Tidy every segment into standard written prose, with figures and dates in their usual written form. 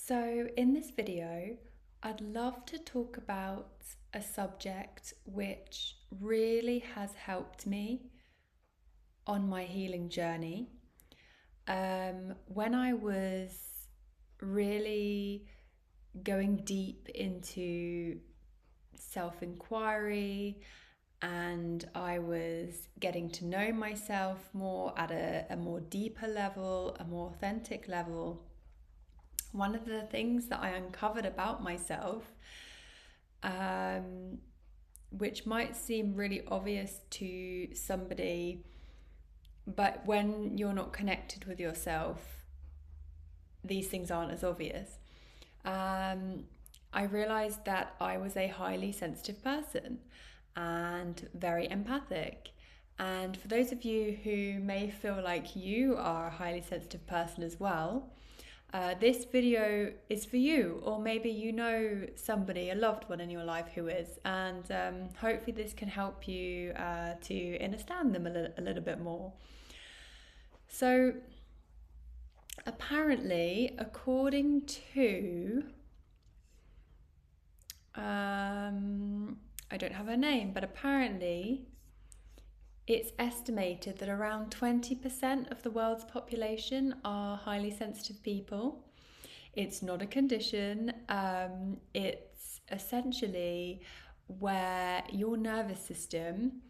So, in this video, I'd love to talk about a subject which really has helped me on my healing journey. When I was really going deep into self inquiry and I was getting to know myself more at a more deeper level, a more authentic level, one of the things that I uncovered about myself, um, which might seem really obvious to somebody, but when you're not connected with yourself, these things aren't as obvious. Um, I realized that I was a highly sensitive person and very empathic. And for those of you who may feel like you are a highly sensitive person as well, this video is for you, or maybe you know somebody, a loved one in your life who is, and hopefully this can help you to understand them a little bit more. So, apparently, according to, I don't have her name, but apparently it's estimated that around 20% of the world's population are highly sensitive people. It's not a condition, it's essentially where your nervous system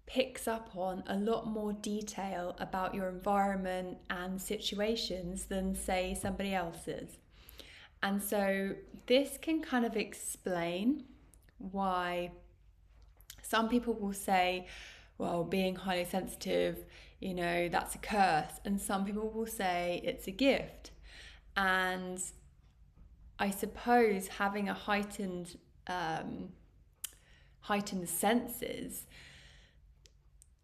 picks up on a lot more detail about your environment and situations than, say, somebody else's. And so this can kind of explain why some people will say, well, being highly sensitive, that's a curse. And some people will say it's a gift. And I suppose having a heightened senses,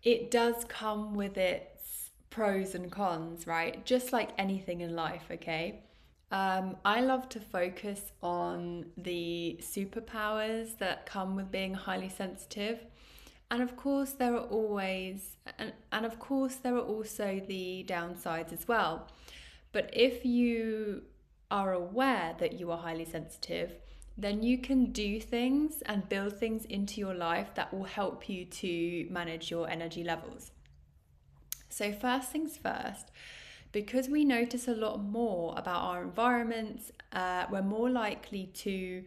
it does come with its pros and cons, right? Just like anything in life, okay? I love to focus on the superpowers that come with being highly sensitive. And of course, there are always, and of course, there are also the downsides as well. But if you are aware that you are highly sensitive, then you can do things and build things into your life that will help you to manage your energy levels. So, first things first, because we notice a lot more about our environments, we're more likely to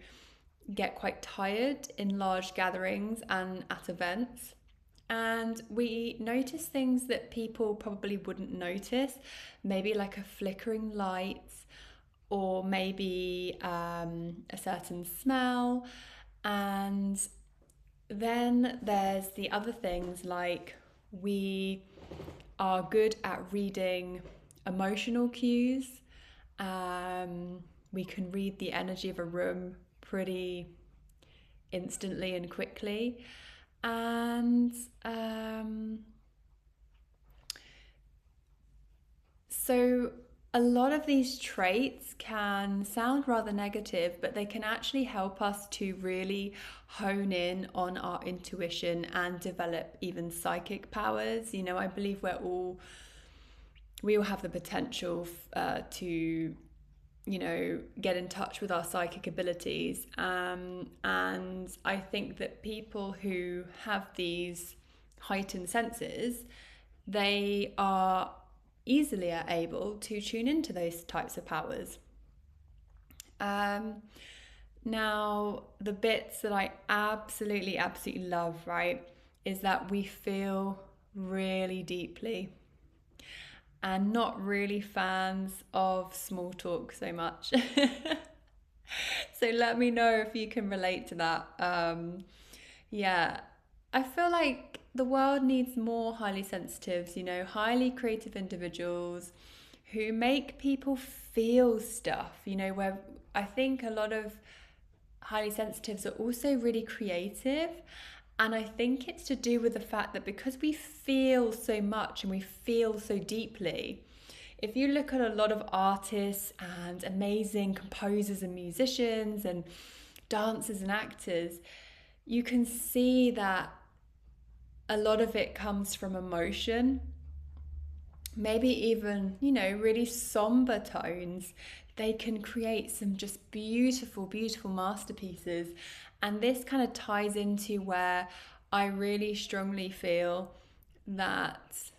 get quite tired in large gatherings and at events. And we notice things that people probably wouldn't notice, maybe like a flickering light or maybe a certain smell. And then there's the other things like we are good at reading emotional cues. We can read the energy of a room pretty instantly and quickly. And so a lot of these traits can sound rather negative, but they can actually help us to really hone in on our intuition and develop even psychic powers. I believe we all have the potential to get in touch with our psychic abilities. And I think that people who have these heightened senses, they are easily able to tune into those types of powers. Now, the bits that I absolutely love, right, is that we feel really deeply and not really fans of small talk so much. So let me know if you can relate to that. Yeah, I feel like the world needs more highly sensitives, highly creative individuals who make people feel stuff, where I think a lot of highly sensitives are also really creative. And I think it's to do with the fact that because we feel so much and we feel so deeply, if you look at a lot of artists and amazing composers and musicians and dancers and actors, you can see that a lot of it comes from emotion. maybe even, really somber tones, they can create some just beautiful, beautiful masterpieces. And this kind of ties into where I really strongly feel that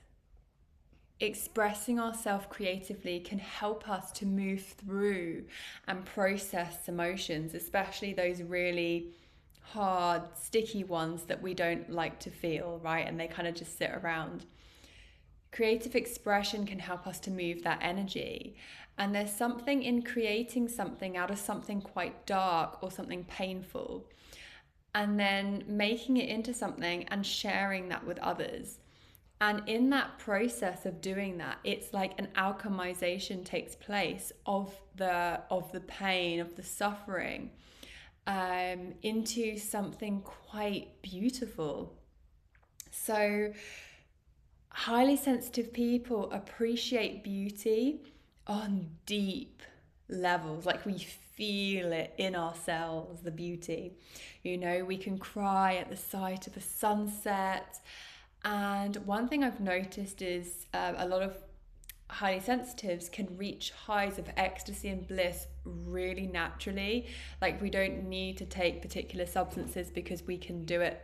expressing ourselves creatively can help us to move through and process emotions, especially those really hard, sticky ones that we don't like to feel, right? And they kind of just sit around. Creative expression can help us to move that energy. And there's something in creating something out of something quite dark or something painful, and then making it into something and sharing that with others. And in that process of doing that, it's like an alchemization takes place of the pain, of the suffering, into something quite beautiful. So highly sensitive people appreciate beauty on deep levels. Like we feel it in ourselves, the beauty. We can cry at the sight of a sunset. And one thing I've noticed is a lot of highly sensitives can reach highs of ecstasy and bliss really naturally. Like we don't need to take particular substances because we can do it.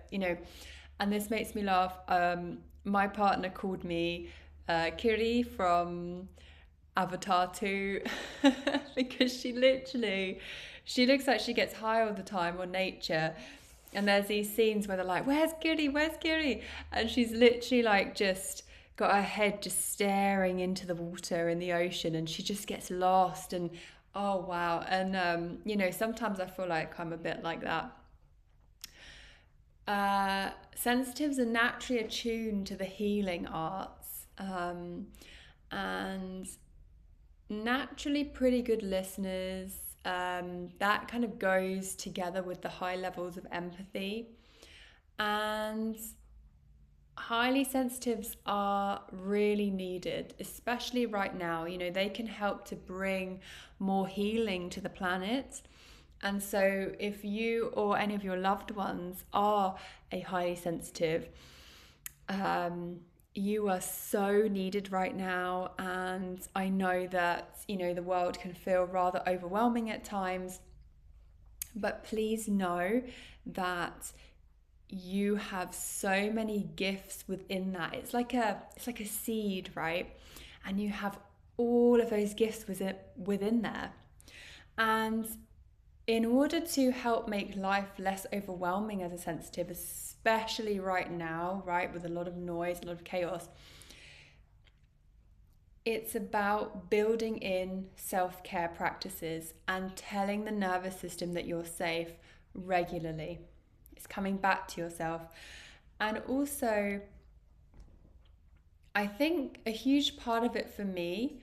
And this makes me laugh. My partner called me Kiri from Avatar 2 because she looks like she gets high all the time on nature. And there's these scenes where they're like, "Where's Kiri? Where's Kiri?" And she's literally like just got her head just staring into the water in the ocean, and she just gets lost. And oh wow. And sometimes I feel like I'm a bit like that. Sensitives are naturally attuned to the healing arts, and naturally pretty good listeners. That kind of goes together with the high levels of empathy. And highly sensitives are really needed, especially right now. They can help to bring more healing to the planet. And so, if you or any of your loved ones are a highly sensitive, you are so needed right now. And I know that, the world can feel rather overwhelming at times, but please know that you have so many gifts within that. It's like a seed, right? And you have all of those gifts within there. And in order to help make life less overwhelming as a sensitive, especially right now, right, with a lot of noise, a lot of chaos, it's about building in self-care practices and telling the nervous system that you're safe regularly. It's coming back to yourself. And also, I think a huge part of it for me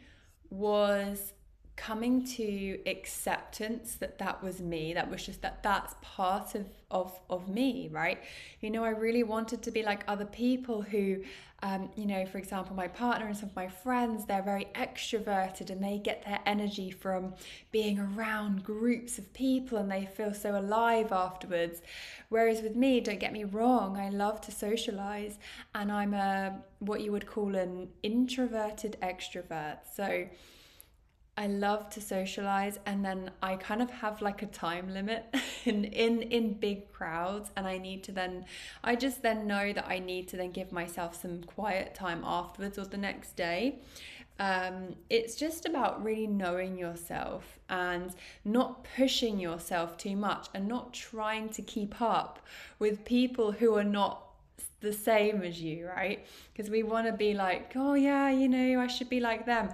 was coming to acceptance that that was me. That was just that's part of me, right? I really wanted to be like other people who, for example, my partner and some of my friends, they're very extroverted and they get their energy from being around groups of people and they feel so alive afterwards. Whereas with me, don't get me wrong, I love to socialize and I'm what you would call an introverted extrovert. So I love to socialize, and then I kind of have like a time limit in big crowds, and I just then know that I need to then give myself some quiet time afterwards or the next day. It's just about really knowing yourself and not pushing yourself too much and not trying to keep up with people who are not the same as you, right? Because we want to be like, oh yeah, I should be like them.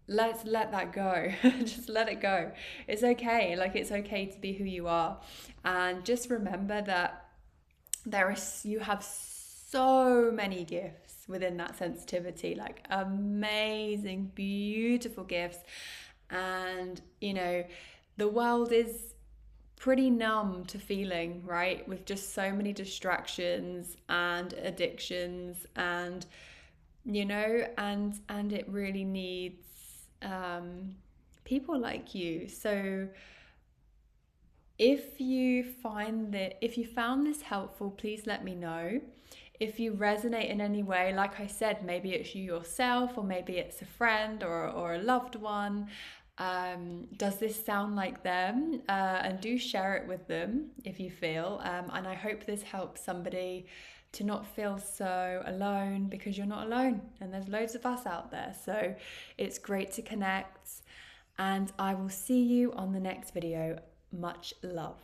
Let's let that go. Just let it go. It's okay. Like it's okay to be who you are. And just remember that you have so many gifts within that sensitivity, like amazing, beautiful gifts. And the world is pretty numb to feeling, right? With just so many distractions and addictions and and it really needs people like you. So if you found this helpful, please let me know. If you resonate in any way, like I said, maybe it's you yourself, or maybe it's a friend or a loved one. Does this sound like them? And do share it with them if you feel. And I hope this helps somebody to not feel so alone, because you're not alone and there's loads of us out there. So it's great to connect, and I will see you on the next video. Much love.